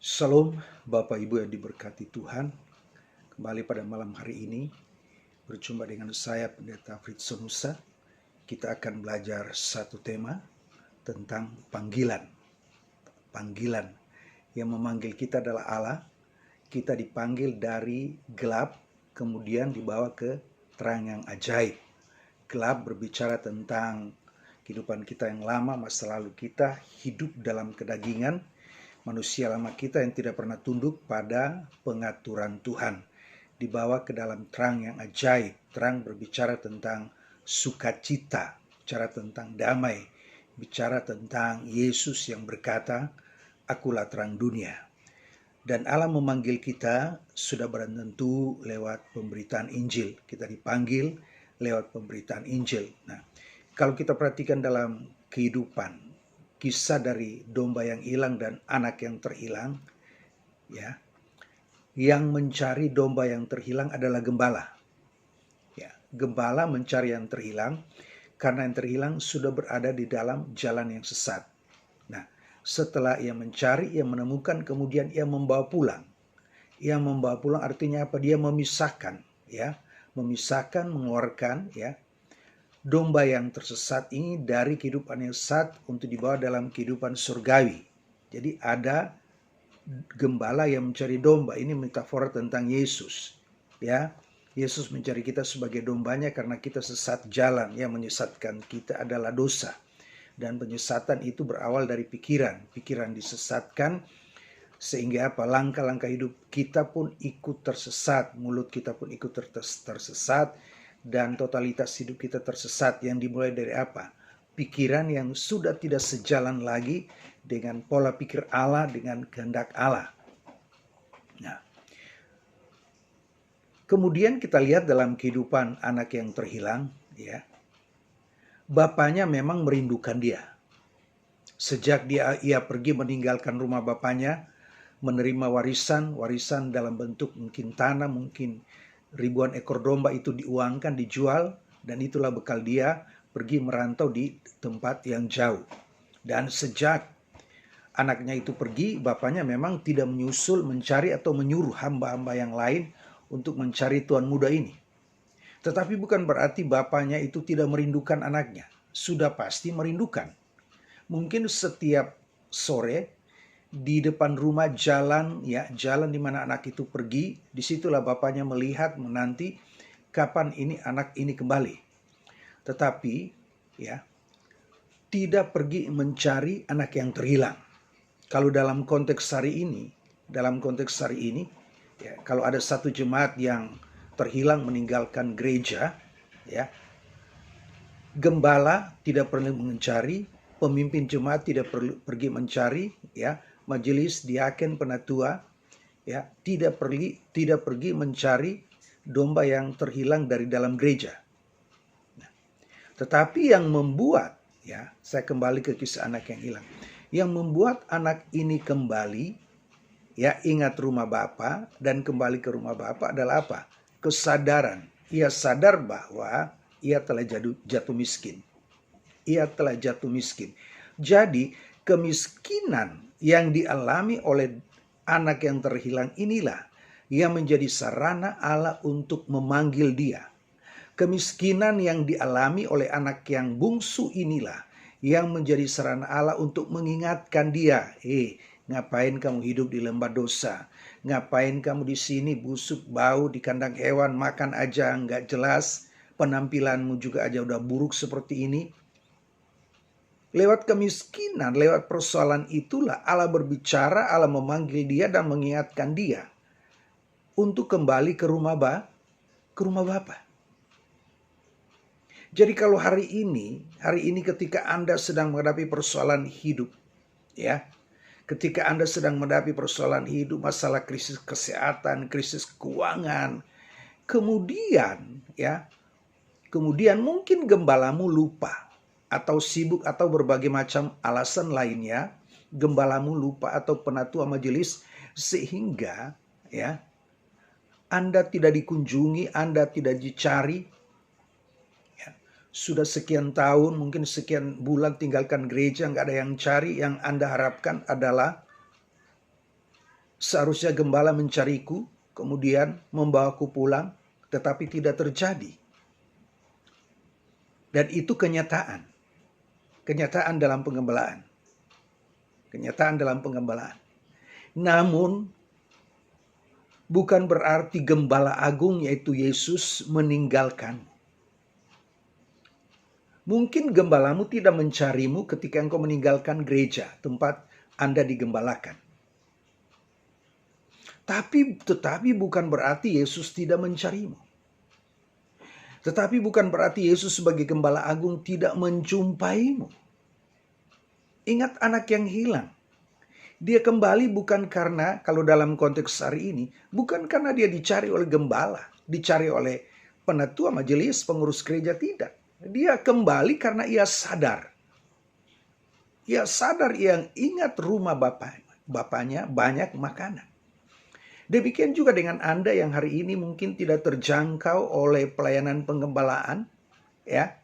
Salam Bapak Ibu yang diberkati Tuhan. Kembali pada malam hari ini berjumpa dengan saya Pendeta Fritson Nusa. Kita akan belajar satu tema tentang panggilan. Panggilan yang memanggil kita adalah Allah. Kita dipanggil dari gelap kemudian dibawa ke terang yang ajaib. Gelap berbicara tentang kehidupan kita yang lama, masa lalu kita hidup dalam kedagingan, manusia lama kita yang tidak pernah tunduk pada pengaturan Tuhan. Dibawa ke dalam terang yang ajaib. Terang berbicara tentang sukacita, bicara tentang damai, bicara tentang Yesus yang berkata, "Akulah terang dunia." Dan Allah memanggil kita sudah barang tentu lewat pemberitaan Injil. Kita dipanggil lewat pemberitaan Injil. Nah, kalau kita perhatikan dalam kehidupan, kisah dari domba yang hilang dan anak yang terhilang, ya, yang mencari domba yang terhilang adalah gembala. Ya, gembala mencari yang terhilang karena yang terhilang sudah berada di dalam jalan yang sesat. Nah, setelah ia mencari, ia menemukan, kemudian ia membawa pulang. Ia membawa pulang artinya apa? Dia memisahkan, ya, memisahkan, mengeluarkan, ya, domba yang tersesat ini dari kehidupan yang sesat untuk dibawa dalam kehidupan surgawi. Jadi ada gembala yang mencari domba. Ini metafora tentang Yesus, ya. Yesus mencari kita sebagai dombanya karena kita sesat jalan. Yang menyesatkan kita adalah dosa. Dan penyesatan itu berawal dari pikiran. Pikiran disesatkan sehingga apa? Langkah-langkah hidup kita pun ikut tersesat. Mulut kita pun ikut tersesat. Dan totalitas hidup kita tersesat. Yang dimulai dari apa? Pikiran yang sudah tidak sejalan lagi dengan pola pikir Allah, dengan kehendak Allah. Nah, kemudian kita lihat dalam kehidupan anak yang terhilang, ya, bapaknya memang merindukan dia. Sejak ia pergi meninggalkan rumah bapaknya, menerima warisan dalam bentuk mungkin tanah, mungkin ribuan ekor domba itu diuangkan, dijual, dan itulah bekal dia pergi merantau di tempat yang jauh. Dan sejak anaknya itu pergi, bapaknya memang tidak menyusul, mencari atau menyuruh hamba-hamba yang lain untuk mencari tuan muda ini. Tetapi bukan berarti bapaknya itu tidak merindukan anaknya. Sudah pasti merindukan. Mungkin setiap sore di depan rumah jalan, ya, jalan di mana anak itu pergi, disitulah bapaknya melihat, menanti kapan ini anak ini kembali. Tetapi, ya, tidak pergi mencari anak yang terhilang. Kalau dalam konteks hari ini, ya, kalau ada satu jemaat yang terhilang meninggalkan gereja, ya, gembala tidak perlu mencari, pemimpin jemaat tidak perlu pergi mencari, ya, majelis, diaken, penatua, ya, tidak pergi mencari domba yang terhilang dari dalam gereja. Nah, tetapi yang membuat, ya, saya kembali ke kisah anak yang hilang. Yang membuat anak ini kembali, ya, ingat rumah Bapa dan kembali ke rumah Bapa adalah apa? Kesadaran. Ia sadar bahwa ia telah jatuh miskin. Ia telah jatuh miskin. Jadi kemiskinan yang dialami oleh anak yang terhilang inilah yang menjadi sarana Allah untuk memanggil dia. Kemiskinan yang dialami oleh anak yang bungsu inilah yang menjadi sarana Allah untuk mengingatkan dia, ngapain kamu hidup di lembah dosa? Ngapain kamu di sini busuk, bau, di kandang hewan, makan aja nggak jelas, penampilanmu juga aja udah buruk seperti ini. Lewat kemiskinan, lewat persoalan itulah Allah berbicara, Allah memanggil dia dan mengingatkan dia untuk kembali ke rumah Bapa. Jadi kalau hari ini ketika Anda sedang menghadapi persoalan hidup, ya, ketika Anda sedang menghadapi persoalan hidup, masalah krisis kesehatan, krisis keuangan, kemudian mungkin gembalamu lupa atau sibuk atau berbagai macam alasan lainnya, gembalamu lupa atau penatua majelis, sehingga, ya, Anda tidak dikunjungi, Anda tidak dicari. Ya, sudah sekian tahun, mungkin sekian bulan tinggalkan gereja, nggak ada yang cari. Yang Anda harapkan adalah Seharusnya gembala mencariku, kemudian membawaku pulang, tetapi tidak terjadi. Dan itu kenyataan. Kenyataan dalam pengembalaan. Kenyataan dalam pengembalaan. Namun, bukan berarti gembala agung yaitu Yesus meninggalkan. Mungkin gembalamu tidak mencarimu ketika engkau meninggalkan gereja, tempat Anda digembalakan. Tetapi bukan berarti Yesus tidak mencarimu. Tetapi bukan berarti Yesus sebagai gembala agung tidak menjumpaimu. Ingat anak yang hilang. Dia kembali bukan karena, kalau dalam konteks hari ini, bukan karena dia dicari oleh gembala, dicari oleh penatua majelis, pengurus gereja, tidak. Dia kembali karena ia sadar. Ia sadar, ia ingat rumah bapaknya banyak makanan. Demikian juga dengan Anda yang hari ini mungkin tidak terjangkau oleh pelayanan penggembalaan, ya.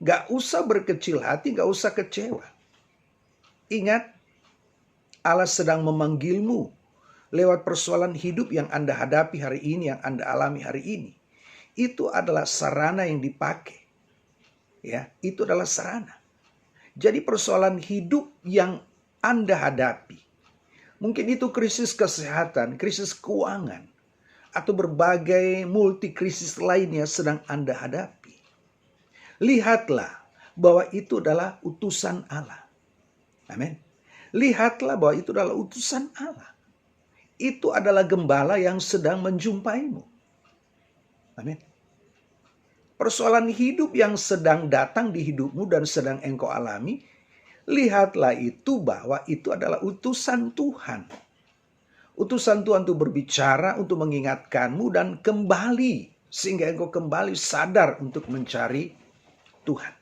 Gak usah berkecil hati, gak usah kecewa. Ingat, Allah sedang memanggilmu lewat persoalan hidup yang Anda hadapi hari ini, yang Anda alami hari ini. Itu adalah sarana yang dipakai. Ya, itu adalah sarana. Jadi persoalan hidup yang Anda hadapi, mungkin itu krisis kesehatan, krisis keuangan, atau berbagai multi krisis lainnya sedang Anda hadapi. Lihatlah bahwa itu adalah utusan Allah. Amin. Lihatlah bahwa itu adalah utusan Allah. Itu adalah gembala yang sedang menjumpaimu. Amin. Persoalan hidup yang sedang datang di hidupmu dan sedang engkau alami, lihatlah itu bahwa itu adalah utusan Tuhan. Utusan Tuhan untuk berbicara, untuk mengingatkanmu dan kembali. Sehingga engkau kembali sadar untuk mencari Tuhan.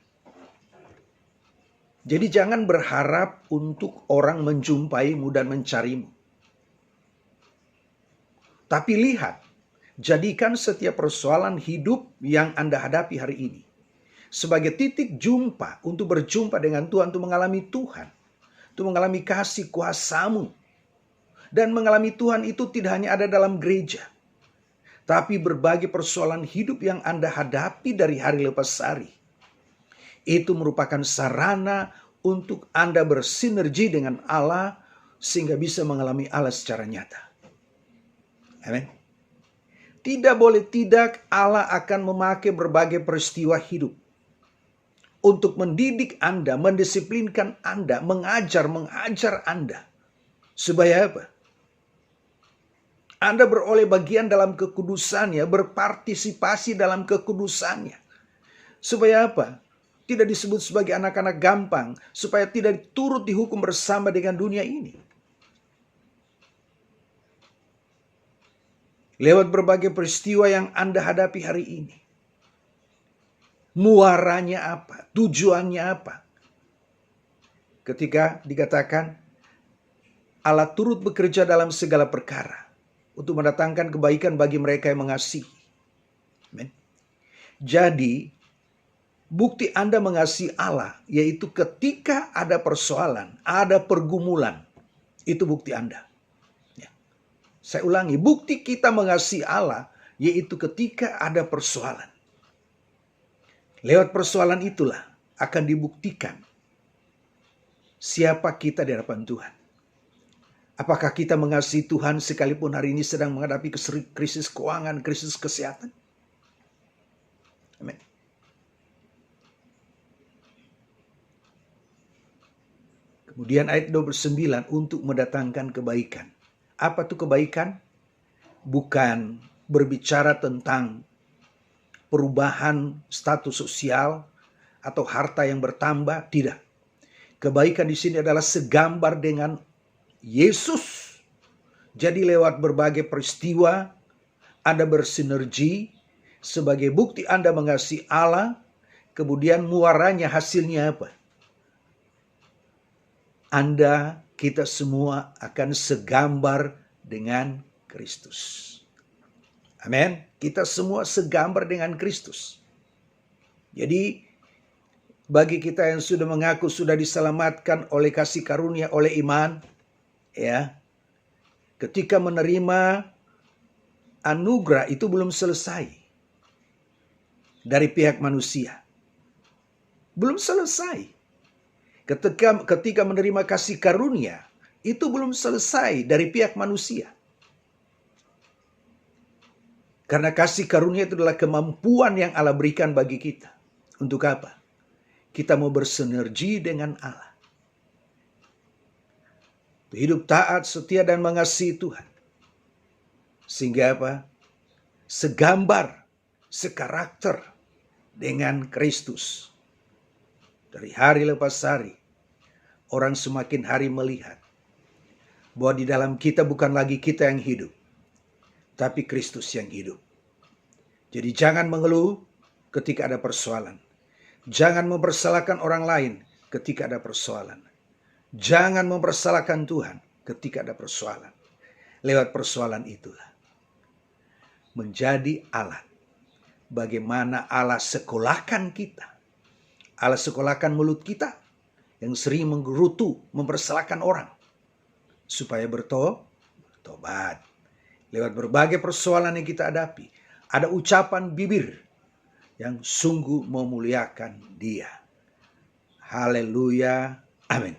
Jadi jangan berharap untuk orang menjumpaimu dan mencarimu. Tapi lihat, jadikan setiap persoalan hidup yang Anda hadapi hari ini sebagai titik jumpa untuk berjumpa dengan Tuhan, untuk mengalami Tuhan, untuk mengalami kasih kuasa-Mu. Dan mengalami Tuhan itu tidak hanya ada dalam gereja, tapi berbagai persoalan hidup yang Anda hadapi dari hari lepas hari. Itu merupakan sarana untuk Anda bersinergi dengan Allah sehingga bisa mengalami Allah secara nyata. Amin. Tidak boleh tidak, Allah akan memakai berbagai peristiwa hidup untuk mendidik Anda, mendisiplinkan Anda, mengajar Anda. Supaya apa? Anda beroleh bagian dalam kekudusannya, berpartisipasi dalam kekudusannya. Supaya apa? Tidak disebut sebagai anak-anak gampang, supaya tidak turut dihukum bersama dengan dunia ini. Lewat berbagai peristiwa yang Anda hadapi hari ini. Muaranya apa? Tujuannya apa? Ketika dikatakan Allah turut bekerja dalam segala perkara untuk mendatangkan kebaikan bagi mereka yang mengasihi. Amin. Jadi, bukti Anda mengasihi Allah yaitu ketika ada persoalan, ada pergumulan. Itu bukti Anda. Ya. Saya ulangi, bukti kita mengasihi Allah yaitu ketika ada persoalan. Lewat persoalan itulah akan dibuktikan siapa kita di hadapan Tuhan. Apakah kita mengasihi Tuhan sekalipun hari ini sedang menghadapi krisis keuangan, krisis kesehatan? Amin. Kemudian ayat 29, untuk mendatangkan kebaikan. Apa itu kebaikan? Bukan berbicara tentang perubahan status sosial atau harta yang bertambah, tidak. Kebaikan di sini adalah segambar dengan Yesus. Jadi lewat berbagai peristiwa Anda bersinergi sebagai bukti Anda mengasihi Allah. Kemudian muaranya, hasilnya apa? Anda, kita semua akan segambar dengan Kristus. Amin. Kita semua segambar dengan Kristus. Jadi bagi kita yang sudah mengaku sudah diselamatkan oleh kasih karunia, oleh iman, ya, ketika menerima anugerah itu belum selesai dari pihak manusia. Belum selesai. Ketika menerima kasih karunia, itu belum selesai dari pihak manusia. Karena kasih karunia itu adalah kemampuan yang Allah berikan bagi kita. Untuk apa? Kita mau bersinergi dengan Allah. Hidup taat, setia, dan mengasihi Tuhan. Sehingga apa? Segambar, sekarakter dengan Kristus. Dari hari lepas hari, orang semakin hari melihat bahwa di dalam kita bukan lagi kita yang hidup, tapi Kristus yang hidup. Jadi jangan mengeluh ketika ada persoalan. Jangan mempersalahkan orang lain ketika ada persoalan. Jangan mempersalahkan Tuhan ketika ada persoalan. Lewat persoalan itulah menjadi alat bagaimana Allah sekolahkan kita. Allah sekolahkan mulut kita yang sering menggerutu, mempersalahkan orang supaya bertobat. Lewat berbagai persoalan yang kita hadapi, ada ucapan bibir yang sungguh memuliakan Dia. Haleluya. Amin.